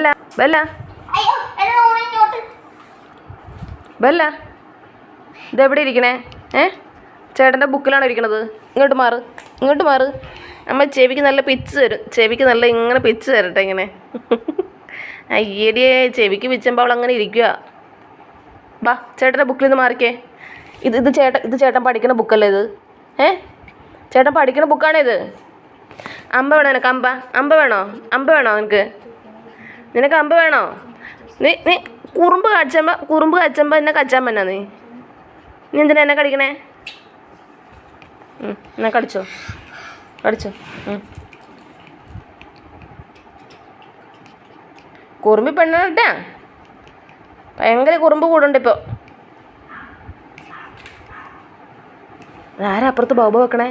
Bella Bella Bella ഇതെവിടെ ഇരിക്കണേ? ചേട്ടൻ്റെ ബുക്കിലാണോ ഇരിക്കണത്? ഇങ്ങോട്ട് മാറ്. അമ്മ ചെവിക്ക് നല്ല പിച്ച് തരും. ചെവിക്ക് നല്ല ഇങ്ങനെ പിച്ച് തരട്ടെ ഇങ്ങനെ. അയ്യടിയേ, ചെവിക്ക് പിച്ചുമ്പോൾ അവൾ അങ്ങനെ ഇരിക്കുക. ബാ, ചേട്ടൻ്റെ ബുക്കിൽ നിന്ന് മാറിക്കേ. ഇത് ചേട്ടൻ പഠിക്കുന്ന ബുക്കല്ലേ ഇത്? ചേട്ടൻ പഠിക്കുന്ന ബുക്കാണേ ഇത്. അമ്പ വേണോ നിനക്ക്? അമ്പ വേണോ നിനക്ക് അമ്പ വേണോ? നീ കുറുമ്പ് കാച്ചമ്പ എന്നെ കച്ചാൻ പറ്റാ? നീ എന്തിനാ എന്നെ കടിക്കണേ? എന്നാ കടിച്ചോ. കുറുമ്പി പെണ്ണാട്ടാ, ഭയങ്കര കുറുമ്പ് കൂടുണ്ട് ഇപ്പോൾ. ആരാ അപ്പുറത്ത് ബൗബ വെക്കണേ?